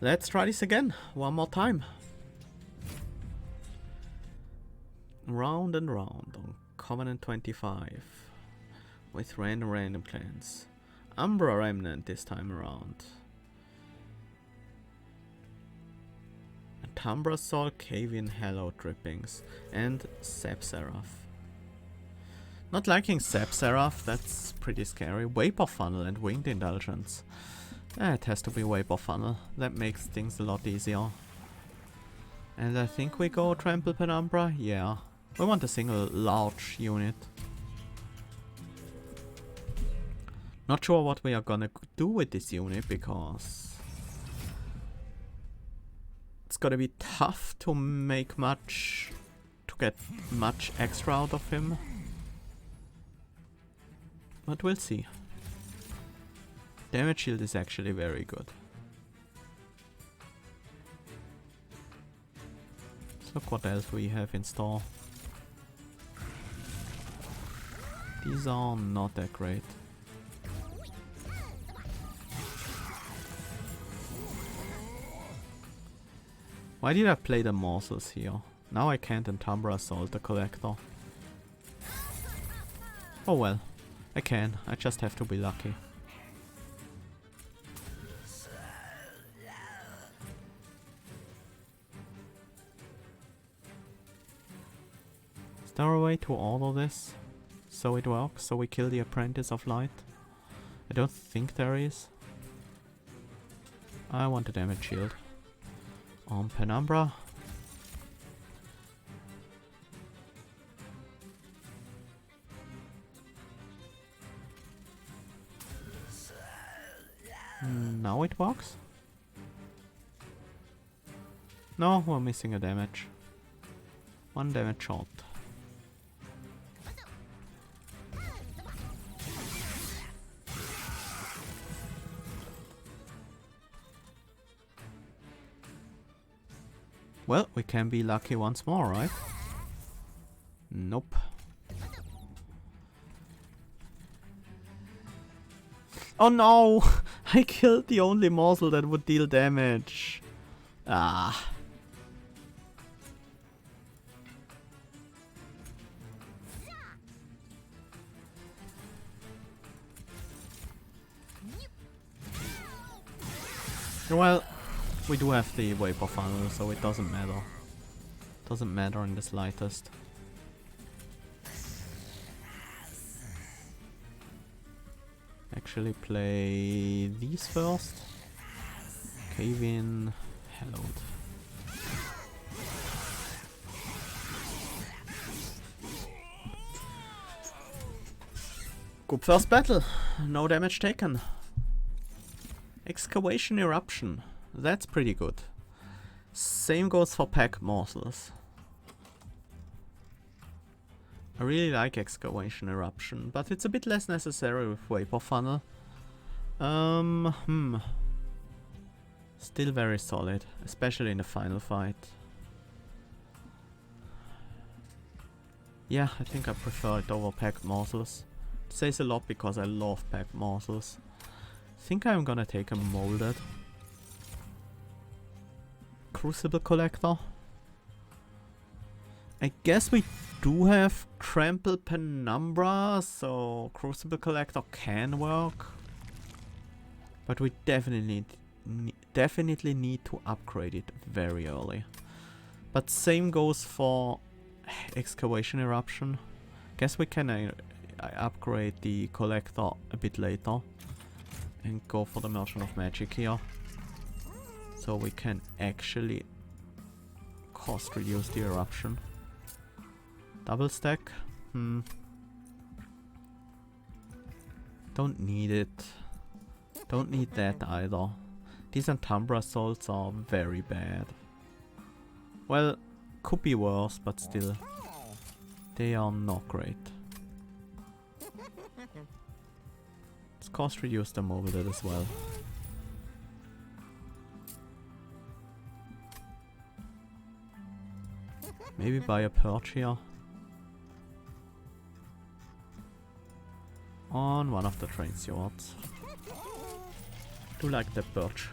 Let's try this again, one more time. Round and round on Covenant 25 with random clans. Umbra Remnant this time around. Umbra Soul, Cavian Hello Drippings, and Sepseraph. Not liking Sepseraph, that's pretty scary. Vapor Funnel and Winged Indulgence. It has to be Vapor Funnel, that makes things a lot easier. And I think we go Trample Penumbra, yeah. We want a single large unit. Not sure what we are gonna do with this unit because it's gonna be tough to make much, to get much extra out of him. But we'll see. Damage shield is actually very good. Let's look what else we have in store. These are not that great. Why did I play the morsels here? Now I can't Umbra Assault the Collector. Oh well, I can. I just have to be lucky. Is there a way to order this so it works, so we kill the Apprentice of Light? I don't think there is. I want a damage shield. On Penumbra. Now it works? No, we're missing a damage. One damage shot. Well, we can be lucky once more, right? Nope. Oh no! I killed the only morsel that would deal damage. Ah. Well, we do have the Vapor Funnel, so it doesn't matter. Doesn't matter in the slightest. Actually play these first. Cave-in, Hallowed. Good first battle. No damage taken. Excavation Eruption. That's pretty good. Same goes for Pack Morsels. I really like Excavation Eruption, but it's a bit less necessary with Vapor Funnel. Still very solid, especially in the final fight. Yeah, I think I prefer it over Packed Morsels. It says a lot because I love Packed Morsels. I think I'm gonna take a Molded. Crucible Collector. I guess we do have Trample Penumbra, so Crucible Collector can work. But we definitely need to upgrade it very early. But same goes for Excavation Eruption. Guess we can upgrade the Collector a bit later. And go for the Merchant of Magic here. So we can actually cost reduce the Eruption. Double stack? Don't need it. Don't need that either. These Umbra Assaults are very bad. Well, could be worse, but still. They are not great. Let's cost reduce them over there as well. Maybe buy a Perch here. On one of the train swords. Do like the Perch.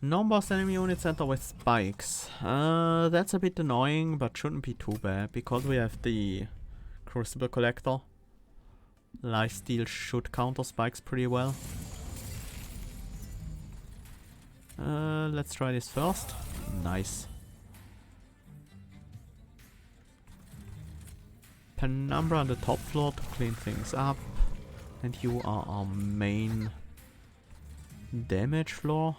Non-boss enemy units enter with spikes. That's a bit annoying, but shouldn't be too bad, because we have the Crucible Collector. Lifesteal should counter spikes pretty well. Let's try this first. Nice. Penumbra on the top floor to clean things up. And you are our main damage floor.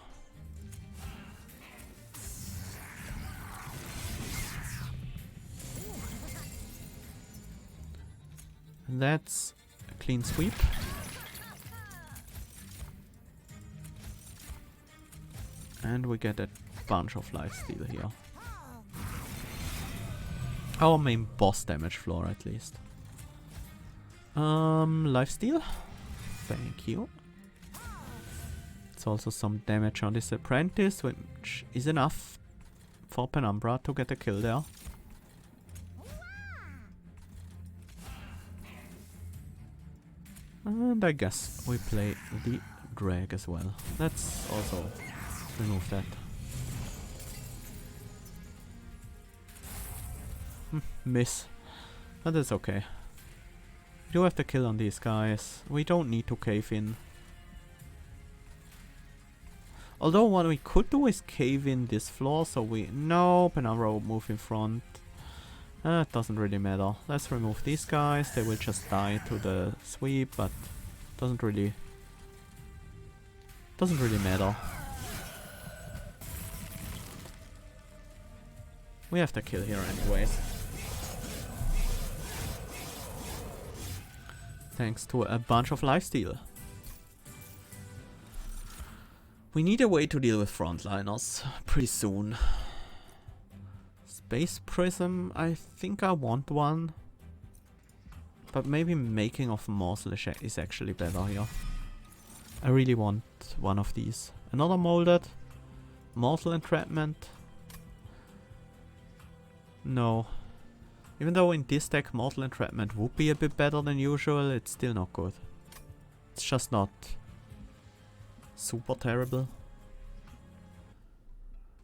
That's a clean sweep. And we get a bunch of lifesteal here. Our main boss damage floor at least. Lifesteal. Thank you. It's also some damage on this apprentice, which is enough for Penumbra to get a kill there. And I guess we play the drag as well. Let's also remove that. Miss. But that's okay. We do have the kill on these guys. We don't need to cave in. Although what we could do is cave in this floor, so we... No, Penumbra will move in front. It doesn't really matter. Let's remove these guys. They will just die to the sweep, but doesn't really matter. We have the kill here anyways. Thanks to a bunch of lifesteal. We need a way to deal with frontliners pretty soon. Space Prism, I think I want one. But maybe making of morsel is actually better here. I really want one of these. Another molded. Mortal entrapment. No. Even though in this deck mortal entrapment would be a bit better than usual, it's still not good. It's just not super terrible.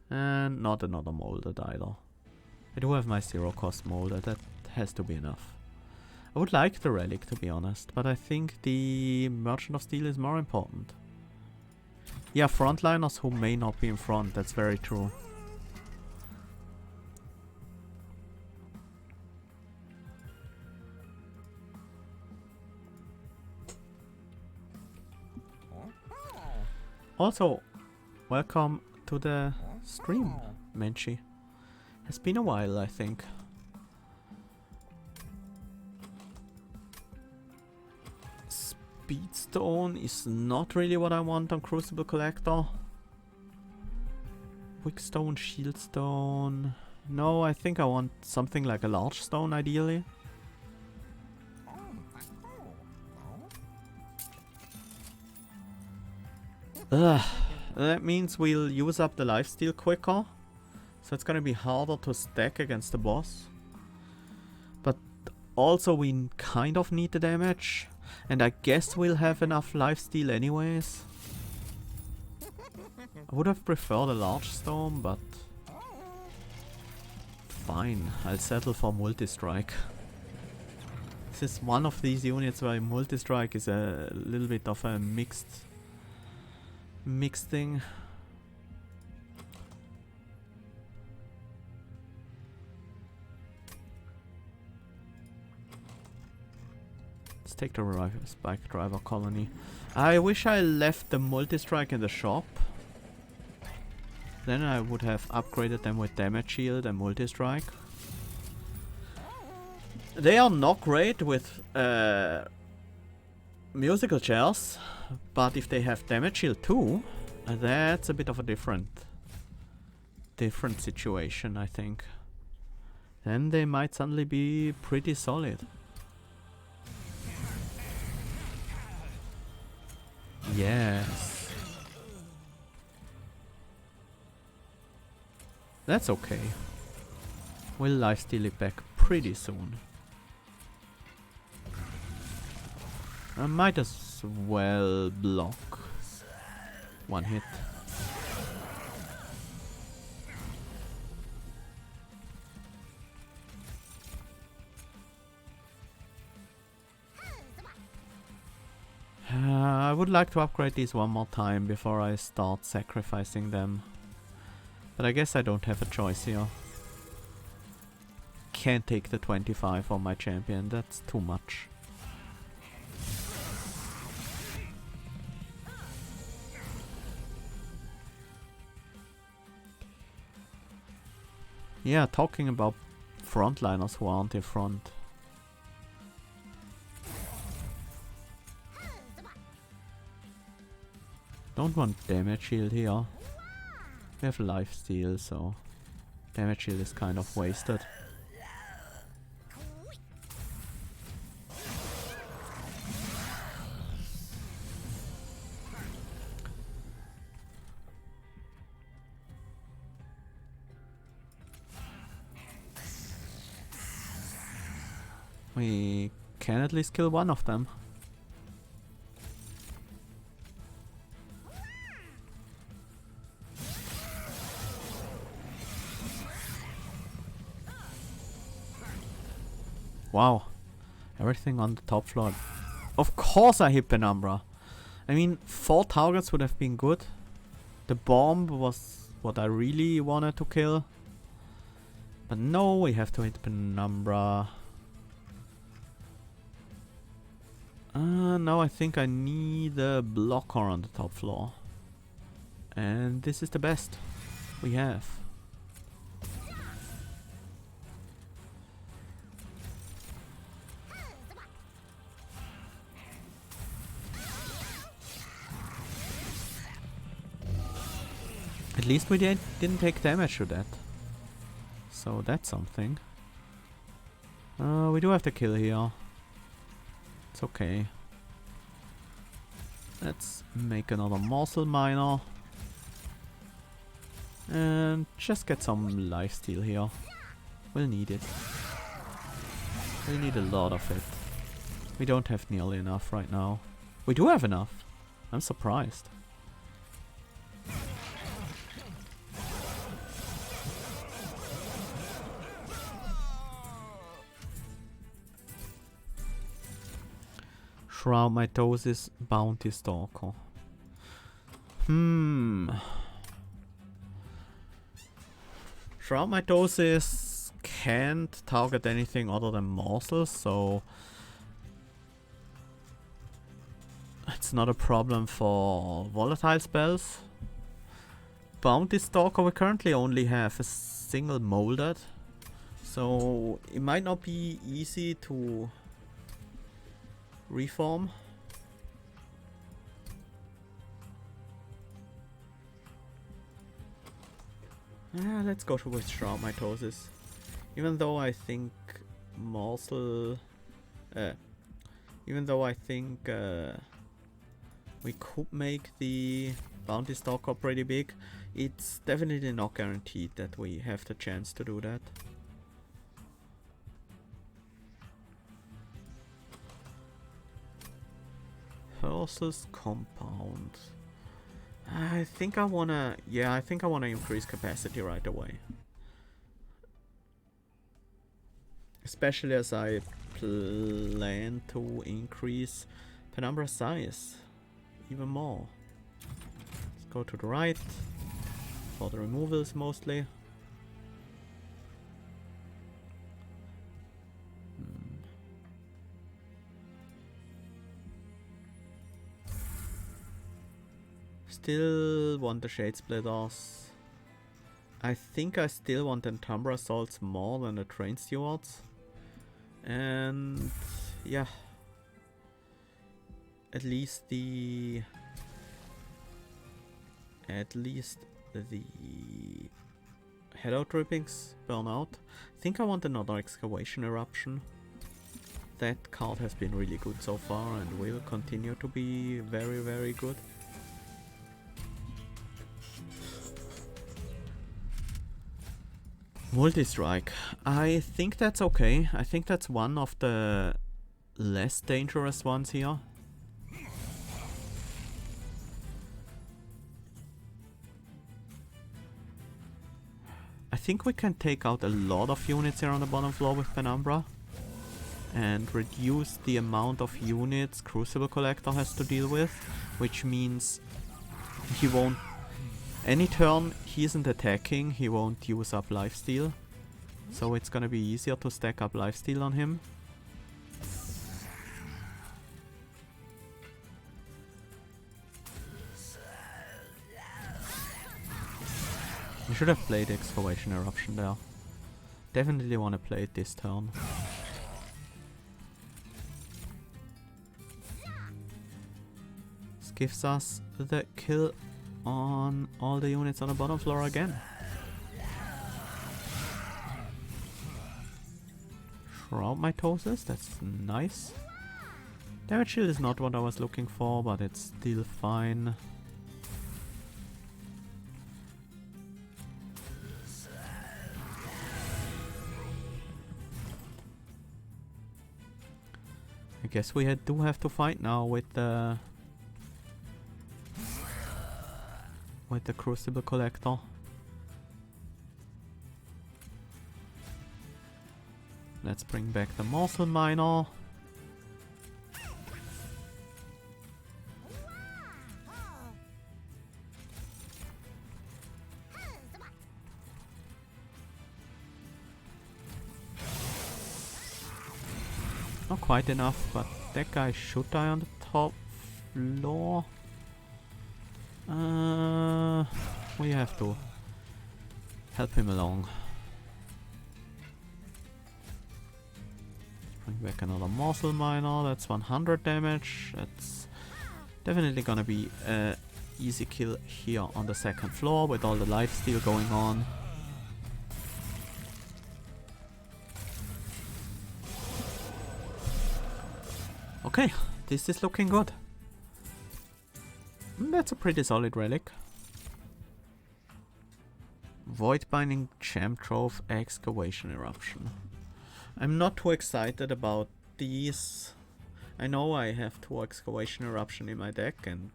And not another molded either. I do have my 0 cost molded, that has to be enough. I would like the relic to be honest, but I think the Merchant of Steel is more important. Yeah, frontliners who may not be in front, that's very true. Also, welcome to the stream, Menchi. Has been a while, I think. Speedstone is not really what I want on Crucible Collector. Wickstone, Shieldstone. No, I think I want something like a large stone ideally. That means we'll use up the lifesteal quicker. So it's gonna be harder to stack against the boss. But also we kind of need the damage. And I guess we'll have enough lifesteal anyways. I would have preferred a large storm, but fine, I'll settle for multi-strike. This is one of these units where multi-strike is a little bit of a mixed thing. Let's take the spike driver colony. I wish I left the multi-strike in the shop. Then I would have upgraded them with damage shield and multi-strike. They are not great with musical chairs, but if they have damage shield too, that's a bit of a different situation, I think. Then they might suddenly be pretty solid. Yes. That's okay. We'll lifesteal it back pretty soon. I might as well block. One hit. I would like to upgrade these one more time before I start sacrificing them. But I guess I don't have a choice here. Can't take the 25 on my champion, that's too much. Yeah, talking about frontliners who aren't in front. Don't want damage shield here. We have life steal, so damage shield is kind of wasted. We can at least kill one of them. Wow. Everything on the top floor. Of course I hit Penumbra. I mean, 4 targets would have been good. The bomb was what I really wanted to kill. But no, we have to hit Penumbra. Now I think I need a blocker on the top floor. And this is the best we have. At least we didn't take damage to that. So that's something. We do have to kill here. It's okay. Let's make another morsel miner. And just get some lifesteal here. We'll need it. We'll need a lot of it. We don't have nearly enough right now. We do have enough. I'm surprised. Shroud Mitosis Bounty Stalker. Shroud Mitosis can't target anything other than morsels, so it's not a problem for volatile spells. Bounty Stalker, we currently only have a single molded, so it might not be easy to reform. Let's go with Shroud Mitosis. Even though I think morsel... even though I think we could make the Bounty Stalker pretty big, it's definitely not guaranteed that we have the chance to do that. Versus compound. I think I wanna... yeah, I think I wanna increase capacity right away. Especially as I plan to increase Penumbra size even more. Let's go to the right for the removals mostly. Still want the Shade Splitters. I think I still want the Entumbra Assaults more than the Train Stewards. And yeah, at least the Head-Out Drippings burn out. I think I want another Excavation Eruption. That card has been really good so far and will continue to be very, very good. Multi-strike. I think that's okay. I think that's one of the less dangerous ones here. I think we can take out a lot of units here on the bottom floor with Penumbra. and reduce the amount of units Crucible Collector has to deal with, which means he won't... Any turn he isn't attacking, he won't use up lifesteal. So it's gonna be easier to stack up lifesteal on him. I should have played Excavation Eruption there. Definitely want to play it this turn. This gives us the kill on all the units on the bottom floor again. Shroud Mitosis, that's nice. Damage shield is not what I was looking for, but it's still fine. I guess we do have to fight now with the Crucible Collector. Let's bring back the Morsel Miner. Not quite enough, but that guy should die on the top floor. We have to help him along. Bring back another Morsel Miner. That's 100 damage. That's definitely gonna be an easy kill here on the second floor with all the lifesteal going on. Okay, this is looking good. That's a pretty solid relic. Void Binding, Gem Trove, Excavation Eruption. I'm not too excited about these. I know I have 2 Excavation Eruption in my deck, and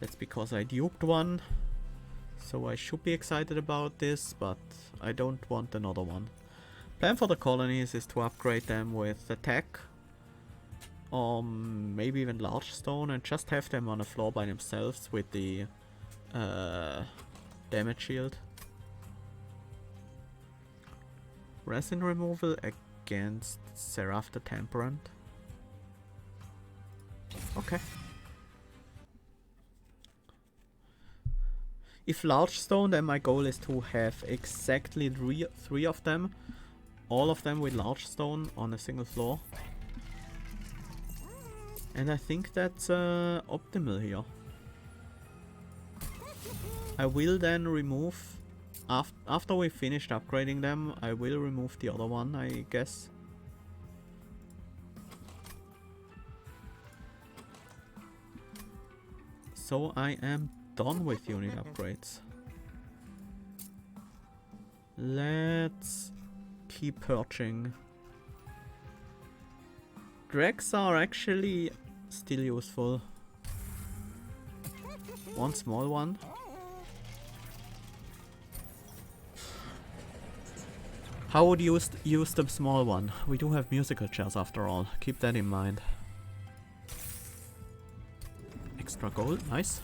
that's because I duped one. So I should be excited about this, but I don't want another one. Plan for the colonies is to upgrade them with attack, or maybe even large stone, and just have them on the floor by themselves with the damage shield. Resin removal against Seraph the Temperant. Okay. If large stone, then my goal is to have exactly three of them, all of them with large stone on a single floor. And I think that's optimal here. I will then remove, after we finished upgrading them, I will remove the other one, I guess. So I am done with unit upgrades. Let's keep purging. Dregs are actually still useful. One small one. How would you use the small one? We do have musical chairs after all. Keep that in mind. Extra gold, nice.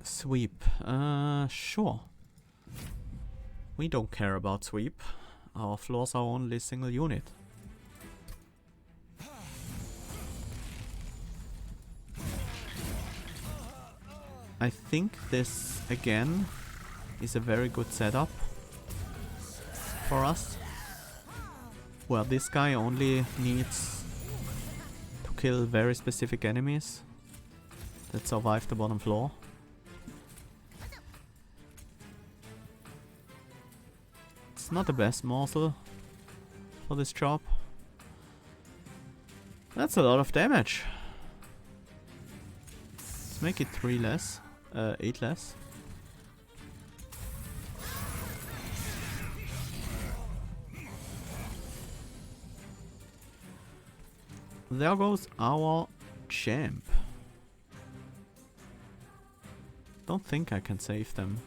Sweep, sure. We don't care about sweep. Our floors are only single unit. I think this, again, is a very good setup for us. Well, this guy only needs to kill very specific enemies that survive the bottom floor. It's not the best morsel for this job. That's a lot of damage. Let's make it 3 less. 8 less. There goes our champ. Don't think I can save them.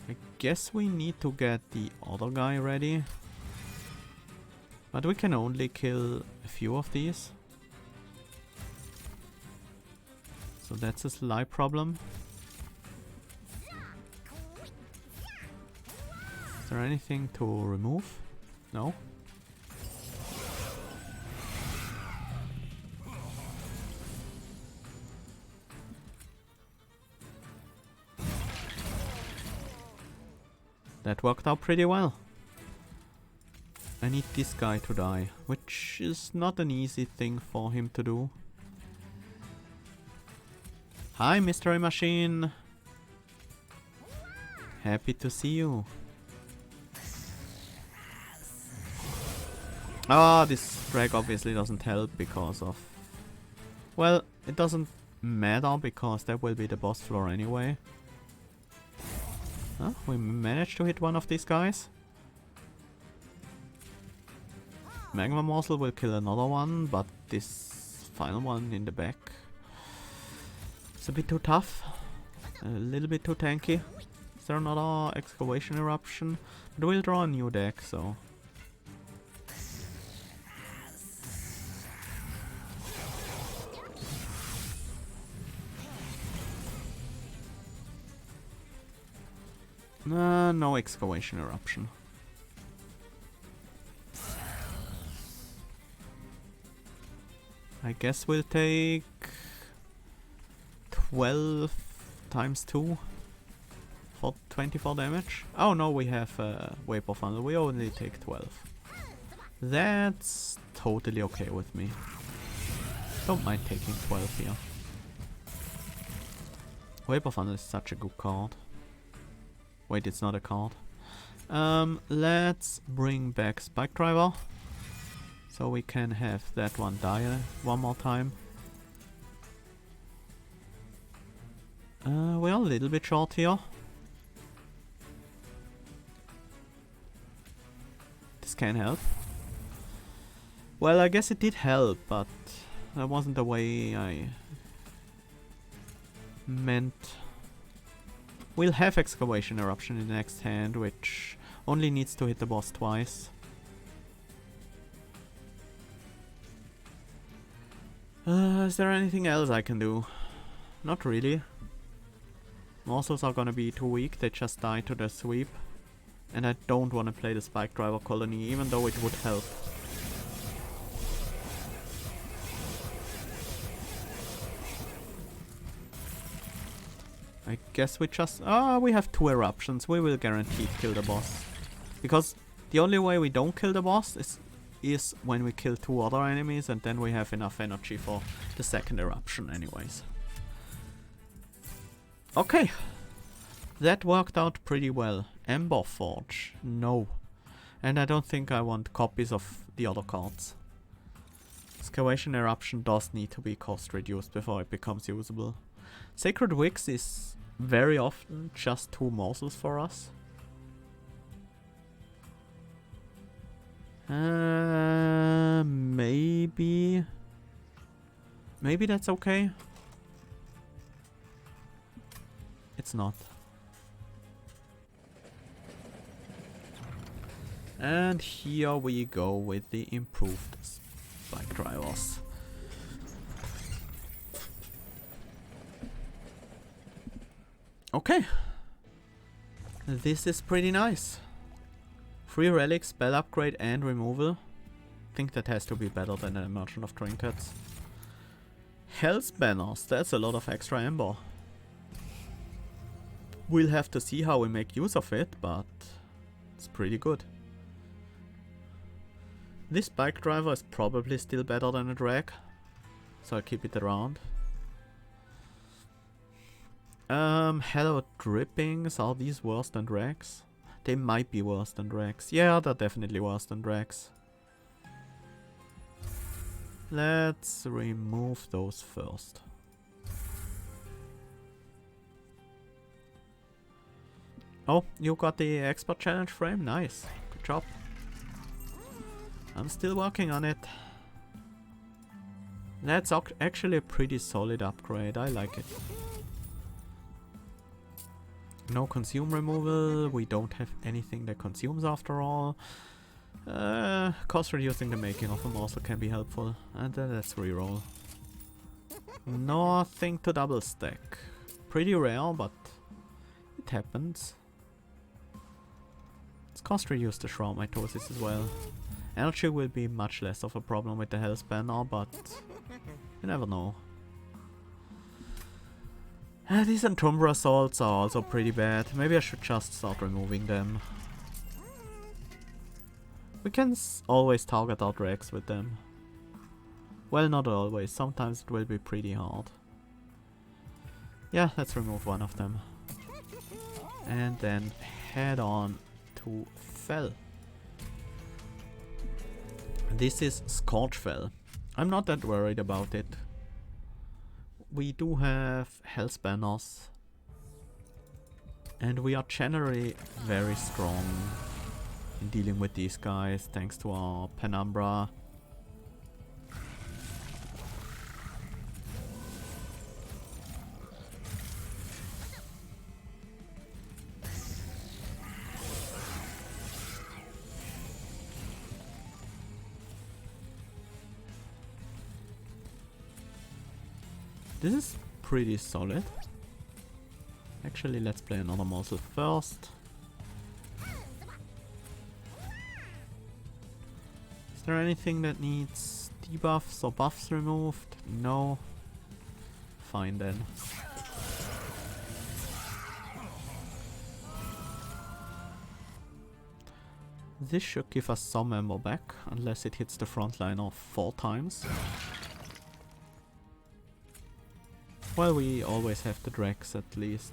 I guess we need to get the other guy ready. But we can only kill a few of these. So that's a slight problem. Is there anything to remove? No? That worked out pretty well. I need this guy to die, which is not an easy thing for him to do. Hi, Mystery Machine! Happy to see you. Ah, this drag obviously doesn't help because of... Well, it doesn't matter because that will be the boss floor anyway. Huh? We managed to hit one of these guys. Magma Morsel will kill another one, but this final one in the back... It's a bit too tough. A little bit too tanky. Is there another Excavation Eruption? But we'll draw a new deck, so... no Excavation Eruption. I guess we'll take 12 times 2 for 24 damage. Oh no, we have Vapor Funnel. We only take 12. That's totally okay with me. Don't mind taking 12 here. Vapor Funnel is such a good card. Wait, it's not a card. Let's bring back Spike Driver. So we can have that one die one more time. We're a little bit short here. This can help. Well, I guess it did help, but that wasn't the way I meant. We'll have Excavation Eruption in the next hand, which only needs to hit the boss twice. Is there anything else I can do? Not really. Morsels are gonna be too weak, they just die to the sweep. And I don't want to play the Spike Driver colony, even though it would help. I guess we just... we have 2 eruptions. We will guaranteed kill the boss. Because the only way we don't kill the boss is when we kill 2 other enemies, and then we have enough energy for the second eruption anyways. Okay. That worked out pretty well. Ember Forge. No. And I don't think I want copies of the other cards. Excavation Eruption does need to be cost reduced before it becomes usable. Sacred Wicks is very often just 2 morsels for us. Maybe... Maybe that's okay. It's not. And here we go with the improved Spike Drivers. Okay. This is pretty nice. 3 relics, spell upgrade and removal. I think that has to be better than a Merchant of Trinkets. Hell's Banners, that's a lot of extra ember. We'll have to see how we make use of it, but it's pretty good. This Spike Driver is probably still better than a drag, so I'll keep it around. Hello Drippings, are these worse than drags? They might be worse than drags. Yeah, they're definitely worse than drags. Let's remove those first. Oh, you got the expert challenge frame? Nice. Good job. I'm still working on it. That's actually a pretty solid upgrade, I like it. No consume removal, we don't have anything that consumes after all. Cost reducing the making of a morsel can be helpful. And then let's reroll. Nothing to double stack. Pretty rare, but it happens. Let's cost reduce the shroud mitosis as well. Energy will be much less of a problem with the health spanner, but you never know. These Umbra assaults are also pretty bad. Maybe I should just start removing them. We can always target our Drex with them. Well, not always. Sometimes it will be pretty hard. Yeah, let's remove one of them. And then head on to Fell. This is Scorchfell. I'm not that worried about it. We do have health banners. And we are generally very strong in dealing with these guys thanks to our Penumbra. This is pretty solid. Actually, let's play another morsel first. Is there anything that needs debuffs or buffs removed? No. Fine then. This should give us some ammo back, unless it hits the frontliner 4 times. Well, we always have the Drex at least.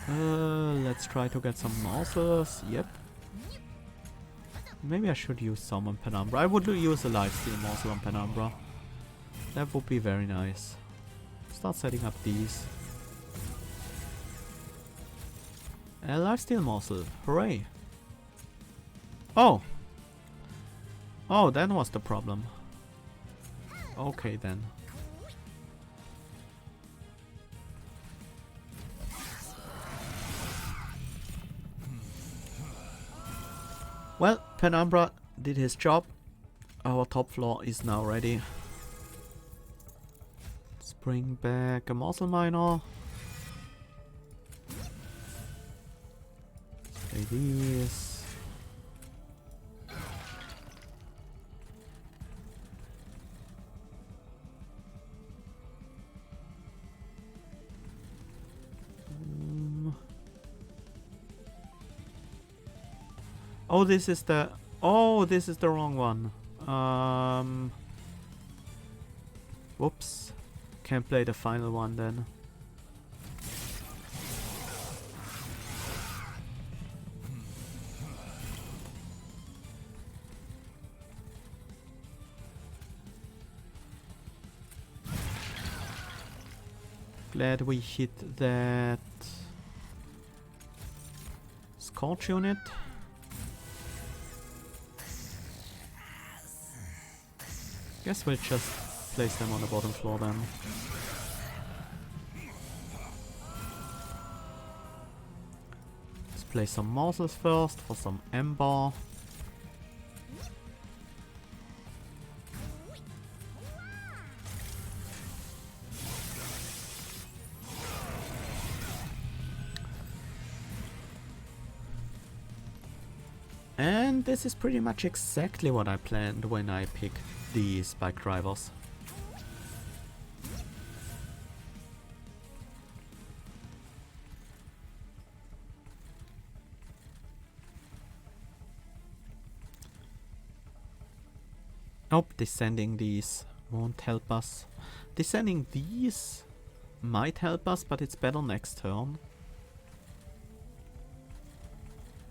Let's try to get some morsels. Yep. Maybe I should use some on Penumbra. I would use a lifesteal morsel on Penumbra. That would be very nice. Start setting up these. A lifesteal morsel. Hooray. Oh! Oh, that was the problem. Okay then. Well, Penumbra did his job. Our top floor is now ready. Let's bring back a morsel miner. Let's play these. Oh, this is the... Oh, this is the wrong one. Whoops. Can't play the final one then. Glad we hit that Scorch unit. Guess we'll just place them on the bottom floor then. Let's place some morsels first for some ember. And this is pretty much exactly what I planned when I picked these bike drivers. Nope, descending these won't help us. Descending these might help us, but it's better next turn.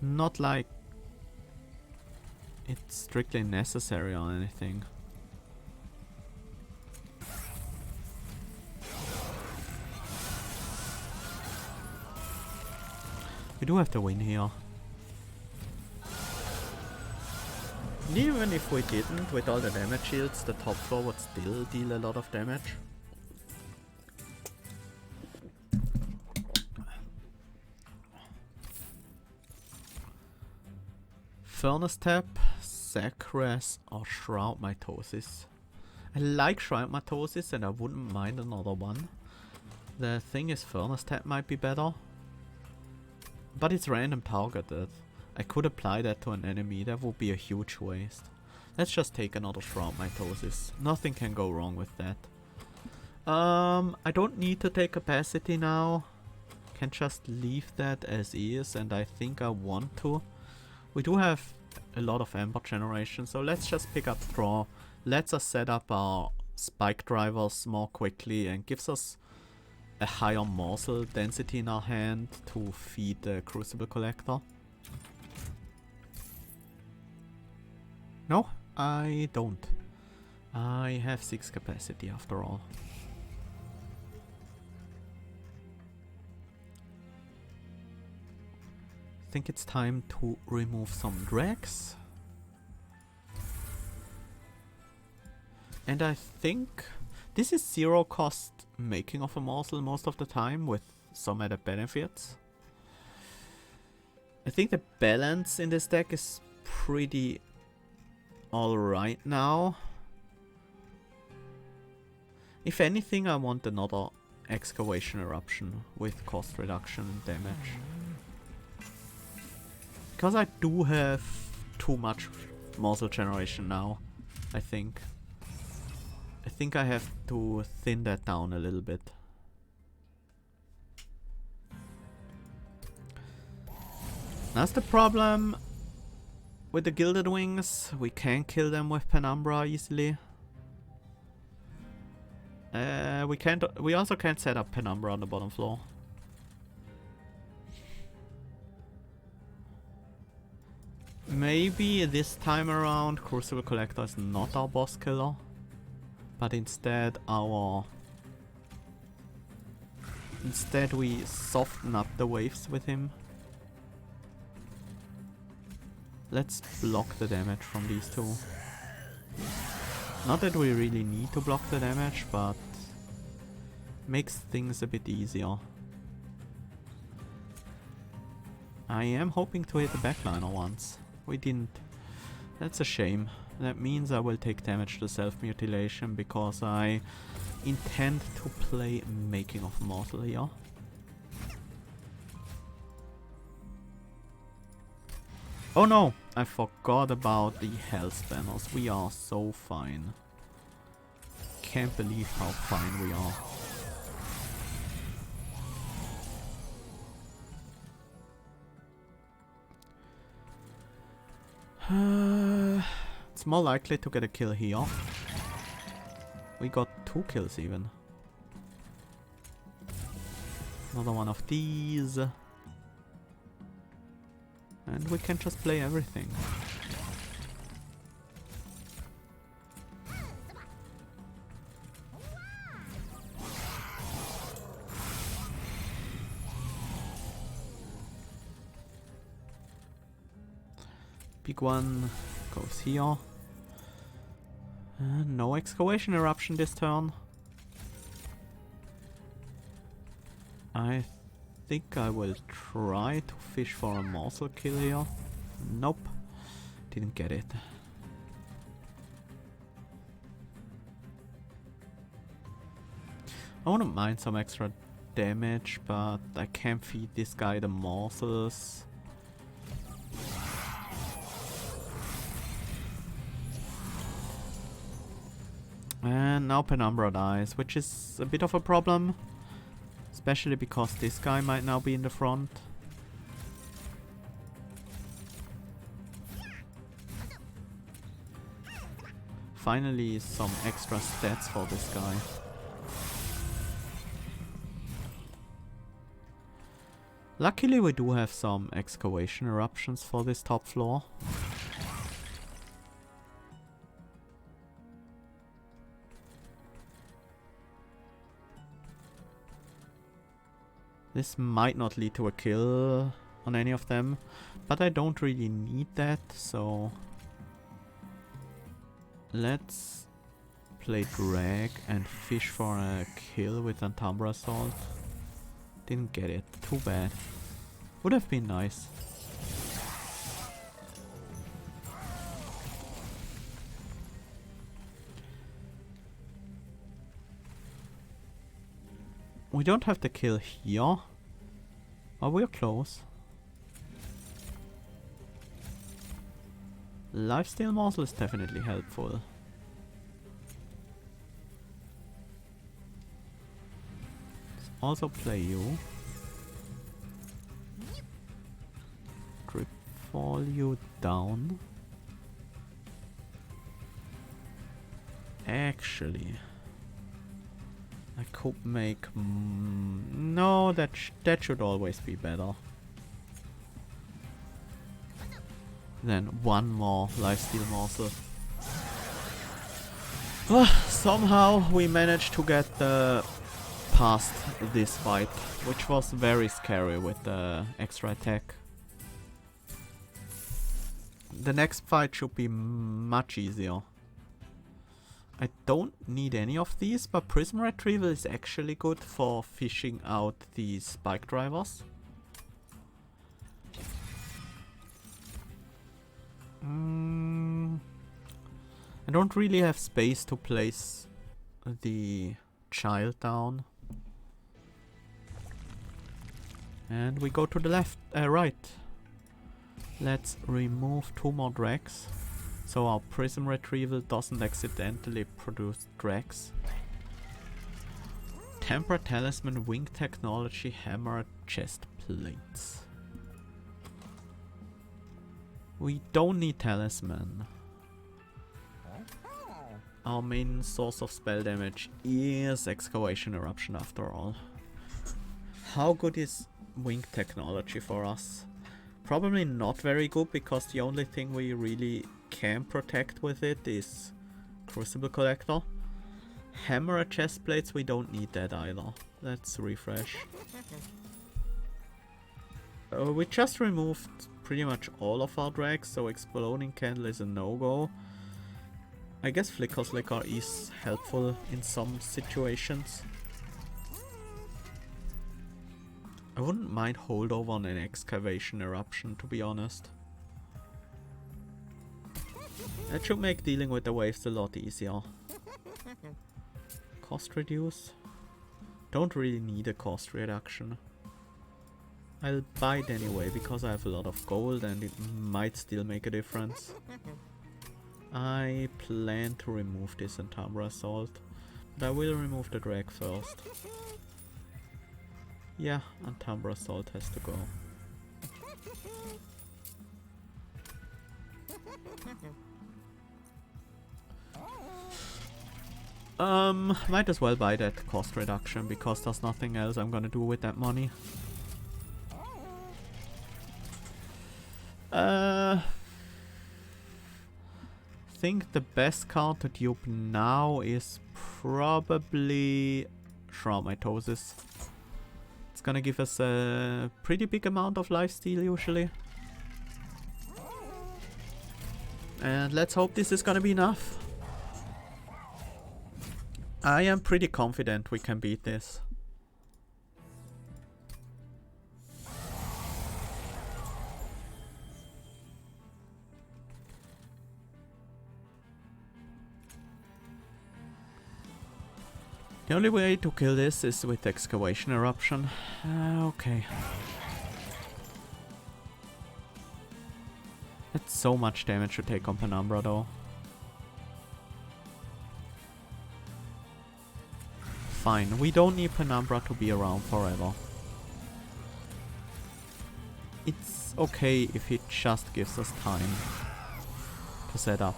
Not like it's strictly necessary or anything. We do have to win here. Even if we didn't, with all the damage shields, the top floor would still deal a lot of damage. Furnace Tap, Sacres, or Shroud Mitosis. I like Shroud Mitosis and I wouldn't mind another one. The thing is, Furnace Tap might be better. But it's random targeted. I could apply that to an enemy, that would be a huge waste. Let's just take another Shroud Mitosis. Nothing can go wrong with that. I don't need to take capacity now. Can just leave that as is, and I think I want to. We do have a lot of Ember generation, so let's just pick up Straw. Lets us set up our spike drivers more quickly and gives us a higher morsel density in our hand to feed the Crucible Collector. No, I don't. I have 6 capacity after all. I think it's time to remove some dregs. And I think this is 0 cost making of a morsel most of the time with some added benefits. I think the balance in this deck is pretty alright now. If anything, I want another Excavation Eruption with cost reduction and damage. Because I do have too much morsel generation now, I think. I think I have to thin that down a little bit. That's the problem with the Gilded Wings. We can kill them with Penumbra easily. We also can't set up Penumbra on the bottom floor. Maybe this time around Crucible Collector is not our boss killer, but instead we soften up the waves with him. Let's block the damage from these two. Not that we really need to block the damage, but makes things a bit easier. I am hoping to hit the backliner once. We didn't. That's a shame. That means I will take damage to self-mutilation because I intend to play Making of Mortal here. Oh no! I forgot about the health banners. We are so fine. Can't believe how fine we are. It's more likely to get a kill here. We got 2 kills even. Another one of these. And we can just play everything. Big one goes here. No Excavation Eruption this turn. I think I will try to fish for a morsel kill here. Nope. Didn't get it. I wouldn't mind some extra damage, but I can't feed this guy the morsels. And now Penumbra dies, which is a bit of a problem. Especially because this guy might now be in the front. Finally some extra stats for this guy. Luckily we do have some Excavation Eruptions for this top floor. This might not lead to a kill on any of them, but I don't really need that, so Let's play drag and fish for a kill with an Umbra Assault. Didn't get it. Too bad. Would have been nice. We don't have the kill here. Oh, we're close. Lifesteal morsel is definitely helpful. Let's also play you. Drip fall you down. Actually, I could make... no, that should always be better. Then one more lifesteal morsel. Somehow we managed to get past this fight, which was very scary with the extra attack. The next fight should be much easier. I don't need any of these, but Prism Retrieval is actually good for fishing out these spike drivers. I don't really have space to place the child down. And we go to the left, right. Let's remove 2 more drags. So our Prism Retrieval doesn't accidentally produce drags. Temper Talisman, Wing Technology, Hammer, Chest Plates. We don't need Talisman. Our main source of spell damage is Excavation Eruption after all. How good is Wing Technology for us? Probably not very good, because the only thing we really can protect with it is Crucible Collector. Hammer chest plates, we don't need that either. Let's refresh. We just removed pretty much all of our drags, so Exploding Candle is a no-go. I guess Flicker Slicker is helpful in some situations. I wouldn't mind holdover on an Excavation Eruption, to be honest. That should make dealing with the waves a lot easier. Cost reduce? Don't really need a cost reduction. I'll buy it anyway because I have a lot of gold and it might still make a difference. I plan to remove this Umbra Assault, but I will remove the drag first. Yeah, Umbra Assault has to go. Might as well buy that cost reduction because there's nothing else I'm gonna do with that money. I think the best card to dupe now is probably Shroud Mitosis. It's gonna give us a pretty big amount of lifesteal usually. And let's hope this is gonna be enough. I am pretty confident we can beat this. The only way to kill this is with Excavation Eruption. Okay. That's so much damage to take on Penumbra though. Fine, we don't need Penumbra to be around forever. It's okay if it just gives us time to set up.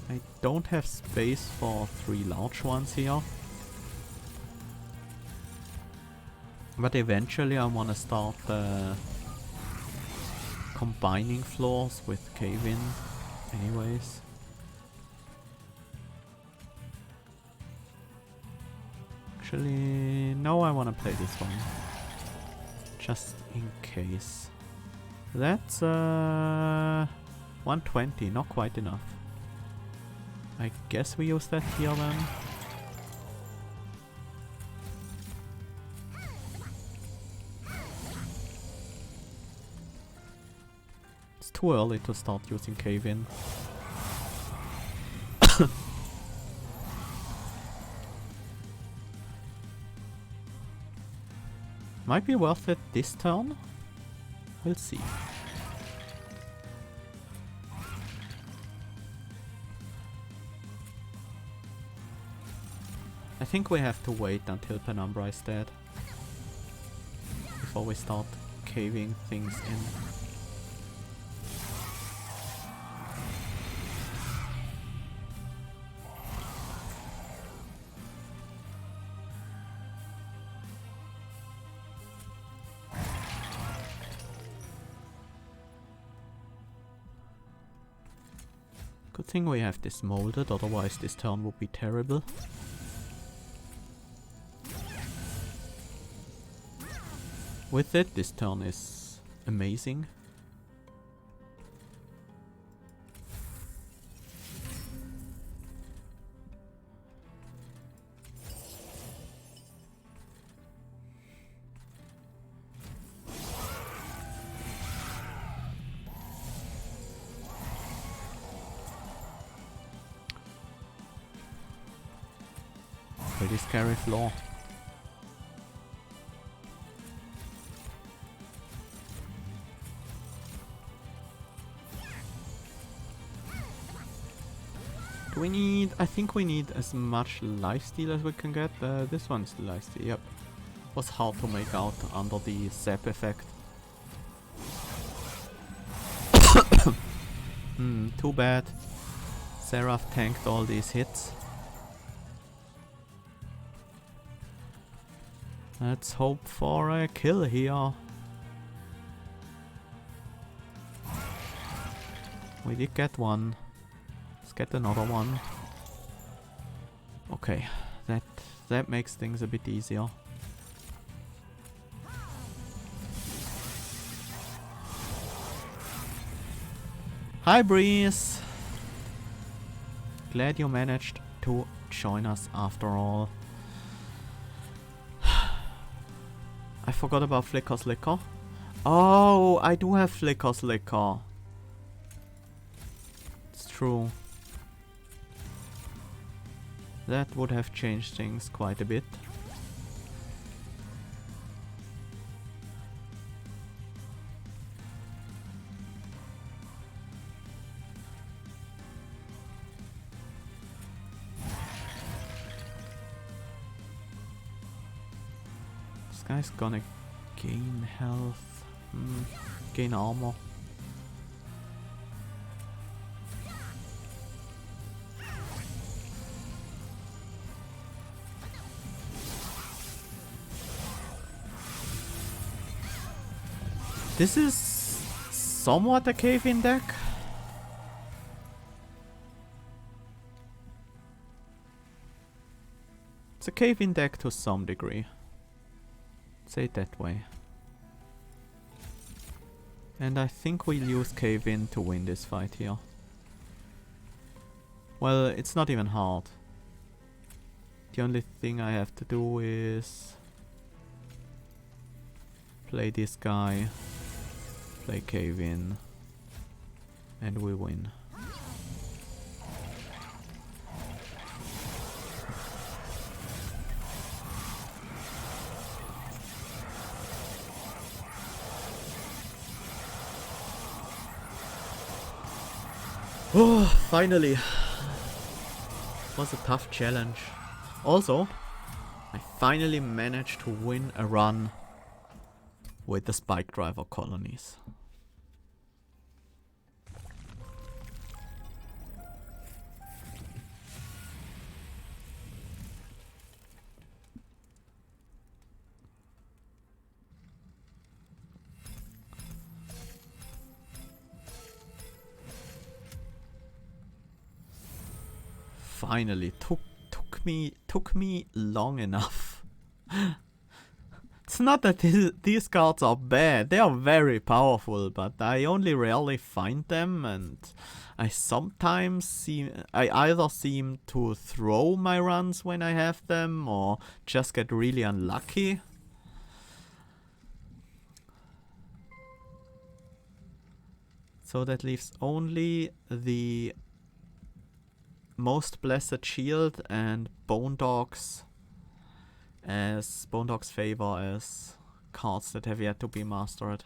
I don't have space for 3 large ones here. But eventually I want to start combining floors with cave-in anyways. Actually, no, I want to play this one. just in case. That's 120, not quite enough. I guess we use that here then. It's too early to start using cave-in. Might be worth it this turn. We'll see. I think we have to wait until Penumbra is dead before we start caving things in. Good thing we have this molded, otherwise this turn would be terrible. With it, this turn is amazing. Pretty scary floor. Do we need... I think we need as much lifesteal as we can get. This one's the lifesteal, yep. Was hard to make out under the zap effect. Too bad. Seraph tanked all these hits. Let's hope for a kill here. We did get one. Let's get another one. Okay, that makes things a bit easier. Hi Breeze! Glad you managed to join us after all. I forgot about Flicker's Liquor. Oh, I do have Flicker's Liquor. It's true. That would have changed things quite a bit. This guy's gonna gain health, gain armor. This is somewhat a cave-in deck. It's a cave-in deck to some degree. Say it that way. And I think we'll use cave-in to win this fight here. Well, it's not even hard. The only thing I have to do is play this guy, play cave-in, and we win. Oh, finally! Was a tough challenge. Also, I finally managed to win a run with the Spike Driver colonies. Finally, took me long enough. It's not that these cards are bad, they are very powerful, but I only rarely find them, and I either seem to throw my runs when I have them, or just get really unlucky. So that leaves only the Most Blessed Shield and Bone Dogs Favor as cards that have yet to be mastered.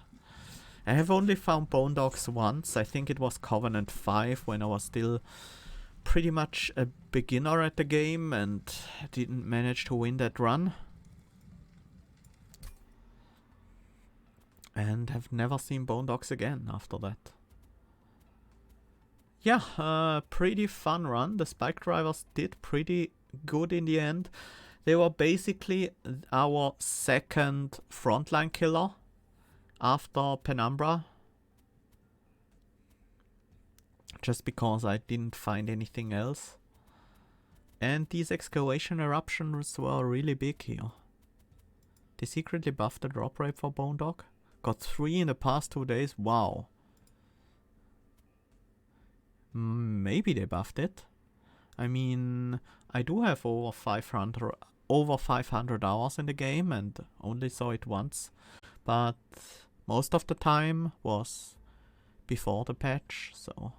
I have only found Bone Dogs once. I think it was Covenant 5 when I was still pretty much a beginner at the game and didn't manage to win that run. And have never seen Bone Dogs again after that. Yeah, pretty fun run. The Spike Drivers did pretty good in the end. They were basically our second frontline killer after Penumbra. Just because I didn't find anything else. And these Excavation Eruptions were really big here. They secretly buffed the drop rate for Bone Dog. Got 3 in the past 2 days. Wow. Maybe they buffed it. I mean, I do have over 500 hours in the game and only saw it once. But most of the time was before the patch, so